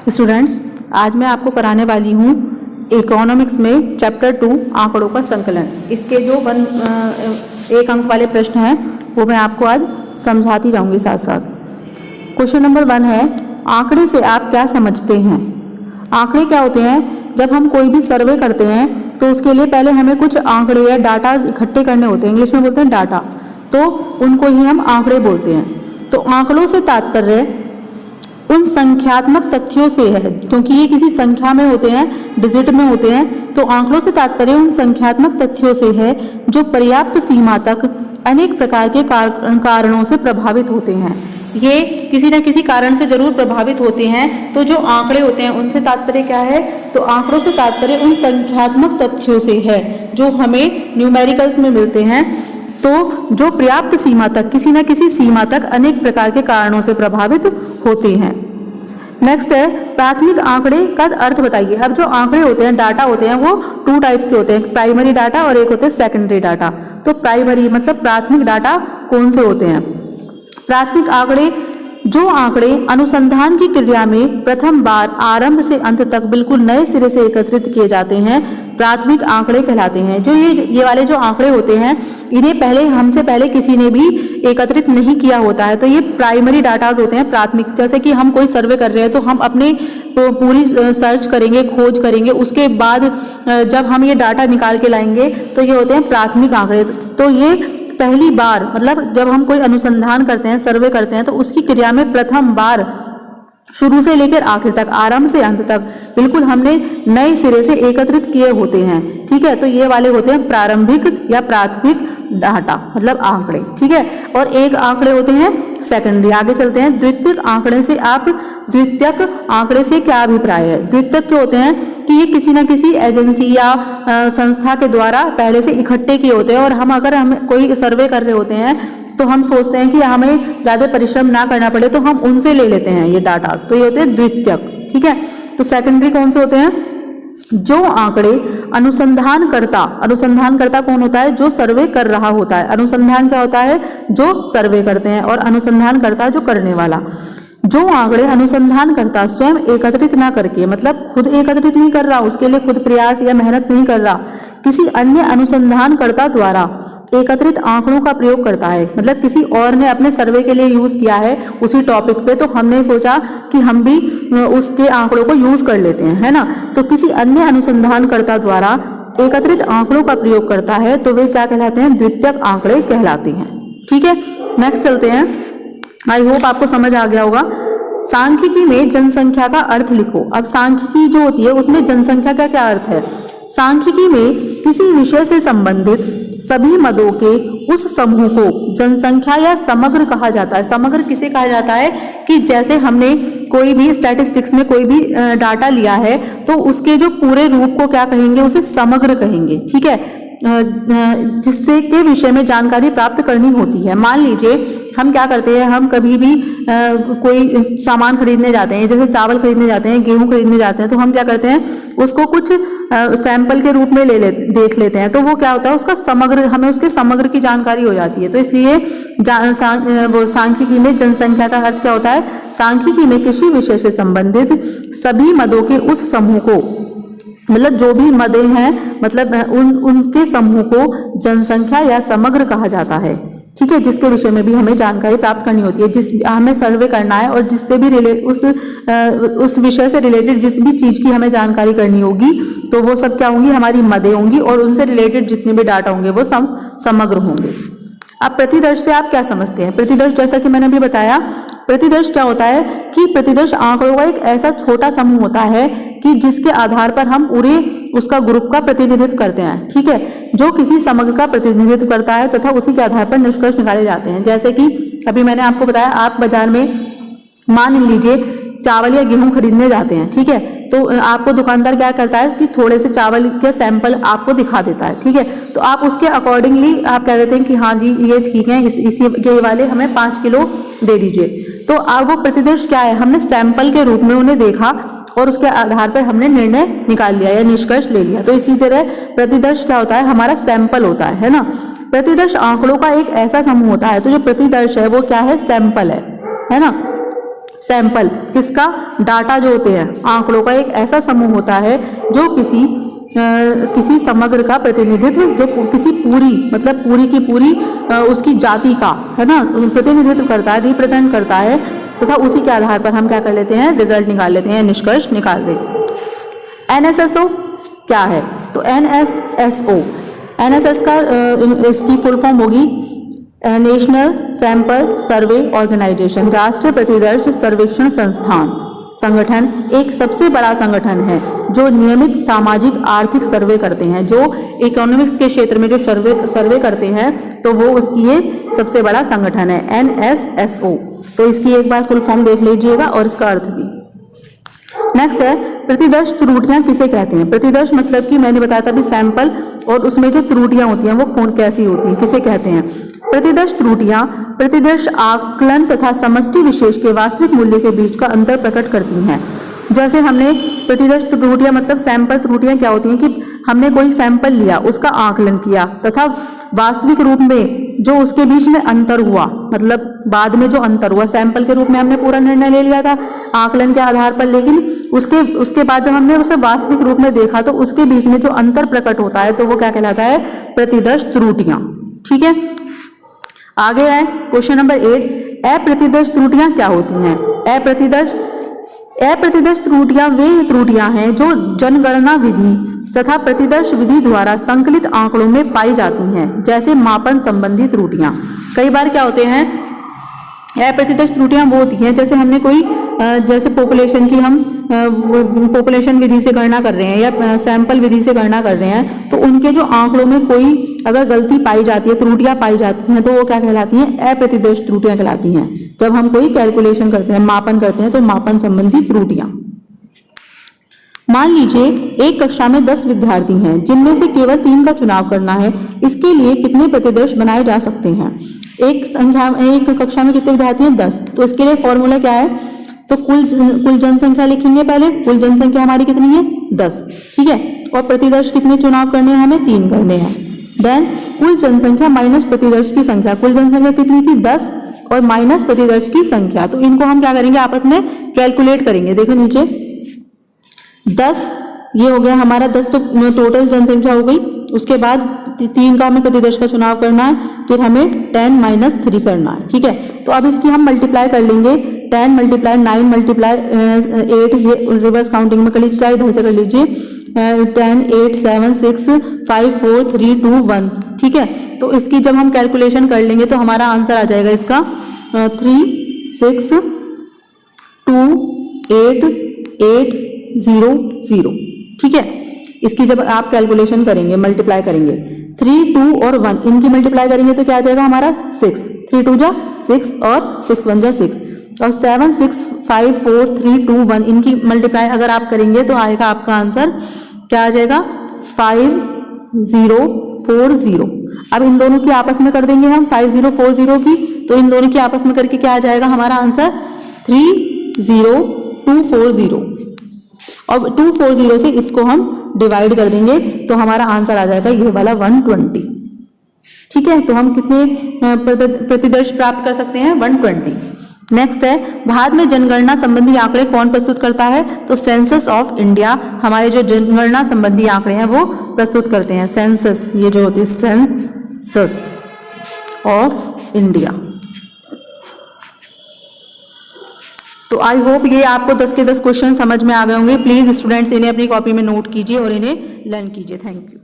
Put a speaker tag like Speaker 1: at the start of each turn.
Speaker 1: Students, आज मैं आपको कराने वाली हूँ इकोनॉमिक्स में चैप्टर 2 आंकड़ों का संकलन। इसके जो 1 अंक वाले प्रश्न हैं वो मैं आपको आज समझाती जाऊंगी साथ साथ। क्वेश्चन नंबर 1 है, आंकड़े से आप क्या समझते हैं? आंकड़े क्या होते हैं? जब हम कोई भी सर्वे करते हैं तो उसके लिए पहले हमें कुछ आंकड़े या डाटा इकट्ठे करने होते हैं, इंग्लिश में बोलते हैं डाटा, तो उनको ही हम आंकड़े बोलते हैं। तो आंकड़ों से तात्पर्य उन संख्यात्मक तथ्यों से है, क्योंकि ये किसी संख्या में होते हैं, डिजिट में होते हैं, तो आंकड़ों से तात्पर्य उन संख्यात्मक तथ्यों से है जो पर्याप्त सीमा तक अनेक प्रकार के कारणों से प्रभावित होते हैं। ये किसी न किसी कारण से जरूर प्रभावित होते हैं। तो जो आंकड़े होते हैं उनसे तात्पर्य क्या है? तो आंकड़ों से तात्पर्य उन संख्यात्मक तथ्यों से है जो हमें न्यूमेरिकल्स में मिलते हैं, तो जो पर्याप्त सीमा तक, किसी न किसी सीमा तक अनेक प्रकार के कारणों से प्रभावित होते हैं। नेक्स्ट है, प्राथमिक आंकड़े का अर्थ बताइए। अब जो आंकड़े होते हैं, डाटा होते हैं, वो 2 टाइप्स के होते हैं, प्राइमरी डाटा और एक होते हैं सेकेंडरी डाटा। तो प्राइमरी मतलब प्राथमिक डाटा कौन से होते हैं? प्राथमिक आंकड़े जो आंकड़े अनुसंधान की क्रिया में प्रथम बार आरंभ से अंत तक बिल्कुल नए सिरे से एकत्रित किए जाते हैं, प्राथमिक आंकड़े कहलाते हैं। जो ये वाले जो आंकड़े होते हैं, इन्हें हमसे पहले किसी ने भी एकत्रित नहीं किया होता है, तो ये प्राइमरी डाटाज होते हैं, प्राथमिक। जैसे कि हम कोई सर्वे कर रहे हैं तो हम अपने पूरी सर्च करेंगे, खोज करेंगे, उसके बाद जब हम ये डाटा निकाल के लाएंगे तो ये होते हैं प्राथमिक आंकड़े। तो ये पहली बार, मतलब जब हम कोई अनुसंधान करते हैं, सर्वे करते हैं, तो उसकी क्रिया में प्रथम बार शुरू से लेकर आखिर तक, आरंभ से अंत तक बिल्कुल हमने नए सिरे से एकत्रित किए होते हैं। ठीक है, तो ये वाले होते हैं प्रारंभिक या प्राथमिक डाटा, मतलब आंकड़े। ठीक है, और एक आंकड़े होते हैं सेकेंडरी। आगे चलते हैं, द्वितीयक आंकड़े से आप, द्वितीयक आंकड़े से क्या अभिप्राय है? द्वितीयक क्या होते हैं कि ये किसी न किसी एजेंसी या संस्था के द्वारा पहले से इकट्ठे किए होते हैं, और अगर हम कोई सर्वे कर रहे होते हैं तो हम सोचते हैं कि हमें ज्यादा परिश्रम ना करना पड़े, तो हम उनसे ले लेते हैं ये डाटा, तो ये होते हैं द्वितीयक। ठीक है, तो सेकेंडरी कौन से होते हैं? जो आंकड़े अनुसंधानकर्ता कौन होता है? जो सर्वे कर रहा होता है। अनुसंधान क्या होता है? जो सर्वे करते हैं, और अनुसंधानकर्ता जो करने वाला। जो आंकड़े अनुसंधानकर्ता स्वयं एकत्रित ना करके, मतलब खुद एकत्रित नहीं कर रहा, उसके लिए खुद प्रयास या मेहनत नहीं कर रहा, किसी अन्य अनुसंधानकर्ता द्वारा एकत्रित आंकड़ों का प्रयोग करता है, मतलब किसी और ने अपने सर्वे के लिए यूज किया है उसी टॉपिक पे, तो हमने सोचा कि हम भी उसके आंकड़ों को यूज कर लेते हैं, है ना। तो किसी अन्य अनुसंधानकर्ता द्वारा एकत्रित आंकड़ों का प्रयोग करता है, तो वे क्या कहलाते हैं? द्वितीयक आंकड़े कहलाते हैं। ठीक है, नेक्स्ट चलते हैं। आई होप आपको समझ आ गया होगा। सांख्यिकी में जनसंख्या का अर्थ लिखो। अब सांख्यिकी जो होती है उसमें जनसंख्या का क्या अर्थ है? सांख्यिकी में किसी विषय से संबंधित सभी मदों के उस समूह को जनसंख्या या समग्र कहा जाता है। समग्र किसे कहा जाता है? कि जैसे हमने कोई भी स्टैटिस्टिक्स में कोई भी डाटा लिया है, तो उसके जो पूरे रूप को क्या कहेंगे? उसे समग्र कहेंगे। ठीक है, जिससे के विषय में जानकारी प्राप्त करनी होती है। मान लीजिए हम क्या करते हैं, हम कभी भी कोई सामान खरीदने जाते हैं, जैसे चावल खरीदने जाते हैं, गेहूं खरीदने जाते हैं, तो हम क्या करते हैं, उसको कुछ सैंपल के रूप में देख लेते हैं, तो वो क्या होता है, उसका समग्र, हमें उसके समग्र की जानकारी हो जाती है। तो इसलिए वो सांख्यिकी में जनसंख्या का अर्थ क्या होता है? सांख्यिकी में किसी विषय से संबंधित सभी मदों के उस समूह को, मतलब जो भी मदे हैं, मतलब उनके समूह को जनसंख्या या समग्र कहा जाता है। ठीक है, जिसके विषय में भी हमें जानकारी प्राप्त करनी होती है, जिस हमें सर्वे करना है, और जिससे भी उस विषय से रिलेटेड जिस भी चीज की हमें जानकारी करनी होगी, तो वो सब क्या होंगी? हमारी मदे होंगी, और उनसे रिलेटेड जितने भी डाटा होंगे वो समग्र होंगे। अब प्रतिदर्श से आप क्या समझते हैं? प्रतिदर्श, जैसा कि मैंने अभी बताया, प्रतिदर्श क्या होता है कि प्रतिदर्श आंकड़ों का एक ऐसा छोटा समूह होता है कि जिसके आधार पर हम पूरे उसका ग्रुप का प्रतिनिधित्व करते हैं। ठीक है, जो किसी समग्र का प्रतिनिधित्व करता है तथा उसी के आधार पर निष्कर्ष निकाले जाते हैं। जैसे कि अभी मैंने आपको बताया, आप बाजार में मान लीजिए चावल या गेहूं खरीदने जाते हैं। ठीक है, तो आपको दुकानदार क्या करता है कि थोड़े से चावल के सैंपल आपको दिखा देता है। ठीक है, तो आप उसके अकॉर्डिंगली आप कह देते हैं कि हाँ जी ये ठीक है, इसी के वाले हमें 5 किलो दे दीजिए। तो आप वो प्रतिदर्श क्या है? हमने सैंपल के रूप में उन्हें देखा और उसके आधार पर हमने निर्णय निकाल लिया या निष्कर्ष ले लिया। तो इसी तरह प्रतिदर्श क्या होता है? हमारा सैंपल होता है ना। प्रतिदर्श आंकड़ों का एक ऐसा समूह होता है, तो जो प्रतिदर्श है वो क्या है? सैंपल है ना। सैंपल किसका, डाटा जो होते हैं, आंकड़ों का एक ऐसा समूह होता है जो किसी समग्र का प्रतिनिधित्व, जो किसी पूरी मतलब पूरी की पूरी उसकी जाति का है ना प्रतिनिधित्व करता है, रिप्रेजेंट करता है, तथा उसी के आधार पर हम क्या कर लेते हैं, रिजल्ट निकाल लेते हैं, निष्कर्ष निकाल देते हैं। NSSO क्या है, तो NSS का इसकी फुल फॉर्म होगी नेशनल सैंपल सर्वे ऑर्गेनाइजेशन, राष्ट्रीय प्रतिदर्श सर्वेक्षण संगठन एक सबसे बड़ा संगठन है जो नियमित सामाजिक आर्थिक सर्वे करते हैं, जो इकोनॉमिक्स के क्षेत्र में जो सर्वे करते हैं, तो वो उसकी ये सबसे बड़ा संगठन है NSSO। तो इसकी एक बार फुल फॉर्म देख लीजिएगा और इसका अर्थ भी। नेक्स्ट है प्रतिदर्श त्रुटियां किसे कहते हैं। प्रतिदर्श मतलब कि मैंने बताया था अभी सैंपल, और उसमें जो त्रुटियां होती हैं वो कौन कैसी होती हैं, किसे कहते हैं। प्रतिदर्श त्रुटियां प्रतिदर्श आकलन तथा समष्टि विशेष के वास्तविक मूल्य के बीच का अंतर प्रकट करती हैं। जैसे हमने प्रतिदर्श त्रुटियां मतलब सैंपल त्रुटियां क्या होती हैं कि हमने कोई सैंपल लिया, उसका आकलन किया तथा वास्तविक रूप में जो उसके बीच में अंतर हुआ, मतलब बाद में जो अंतर हुआ, सैंपल के रूप में हमने पूरा निर्णय ले लिया था आकलन के आधार पर, लेकिन उसके बाद जब हमने उसे वास्तविक रूप में देखा तो उसके बीच में जो अंतर प्रकट होता है तो वो क्या कहलाता है, प्रतिदर्श त्रुटियां। ठीक है, आगे है क्वेश्चन नंबर 8, अप्रतिदर्श त्रुटियां क्या होती हैं। अप्रतिदर्श त्रुटियां वे त्रुटियां हैं जो जनगणना विधि तथा प्रतिदर्श विधि द्वारा संकलित आंकड़ों में पाई जाती हैं, जैसे मापन संबंधी त्रुटियां। कई बार क्या होते हैं, अप्रतिदर्श त्रुटियां वो होती हैं जैसे हमने कोई जैसे पॉपुलेशन की हम पॉपुलेशन विधि से गणना कर रहे हैं या सैंपल विधि से गणना कर रहे हैं, तो उनके जो आंकड़ों में कोई अगर गलती पाई जाती है, त्रुटियां पाई जाती हैं, तो वो क्या कहलाती हैं, अप्रतिदर्श त्रुटियां कहलाती हैं। जब हम कोई कैलकुलेशन करते हैं, मापन करते हैं, तो मापन संबंधी त्रुटियां। मान लीजिए एक कक्षा में 10 विद्यार्थी हैं जिनमें से केवल 3 का चुनाव करना है, इसके लिए कितने प्रतिदर्श बनाए जा सकते हैं। एक कक्षा में कितने विद्यार्थी हैं, 10, तो इसके लिए फॉर्मूला क्या है, तो कुल जनसंख्या लिखेंगे पहले, कुल जनसंख्या हमारी कितनी है, 10, ठीक है, और प्रतिदर्श कितने चुनाव करने हैं, हमें 3 करने हैं। देन कुल जनसंख्या माइनस प्रतिदर्श की संख्या, कुल जनसंख्या कितनी थी, 10, और माइनस प्रतिदर्श की संख्या, तो इनको हम क्या करेंगे, आपस में कैलकुलेट करेंगे। देखो नीचे 10 ये हो गया हमारा 10, तो टोटल जनसंख्या हो गई। उसके बाद 3 का हमें प्रतिदर्श का चुनाव करना है, फिर हमें 10 - 3 करना है, ठीक है। तो अब इसकी हम मल्टीप्लाई कर लेंगे, 10 × 9 × 8, ये रिवर्स काउंटिंग में कर लीजिए, चाहे इधर से कर लीजिए, 10 8 7 6 5 4 3 2 1, ठीक है। तो इसकी जब हम कैलकुलेशन कर लेंगे तो हमारा आंसर आ जाएगा इसका 3 6 2 8 8 0 0, ठीक है। इसकी जब आप कैलकुलेशन करेंगे, मल्टीप्लाई करेंगे, 3 2 और 1 इनकी मल्टीप्लाई करेंगे तो क्या आ जाएगा हमारा 6, 3 2 जा 6 और 6 1 जा 6, और 7 6 5 4 3 2 1 इनकी मल्टीप्लाई अगर आप करेंगे तो आएगा आपका आंसर क्या आ जाएगा 5 0 4 0। अब इन दोनों की आपस में कर देंगे हम 5 0 4 0 की, तो इन दोनों की आपस में करके क्या आ जाएगा हमारा आंसर 3 0 2 4 0, और 2 4 0 से इसको हम डिवाइड कर देंगे तो हमारा आंसर आ जाएगा ये वाला 120, ठीक है। तो हम कितने प्रतिदर्श प्राप्त कर सकते हैं, 120। नेक्स्ट है भारत में जनगणना संबंधी आंकड़े कौन प्रस्तुत करता है, तो सेंसस ऑफ इंडिया हमारे जो जनगणना संबंधी आंकड़े हैं वो प्रस्तुत करते हैं। सेंसस ये जो होती है सेंसस ऑफ इंडिया। तो आई होप ये आपको 10 के 10 क्वेश्चन समझ में आ गए होंगे। प्लीज स्टूडेंट्स इन्हें अपनी कॉपी में नोट कीजिए और इन्हें लर्न कीजिए। Thank you.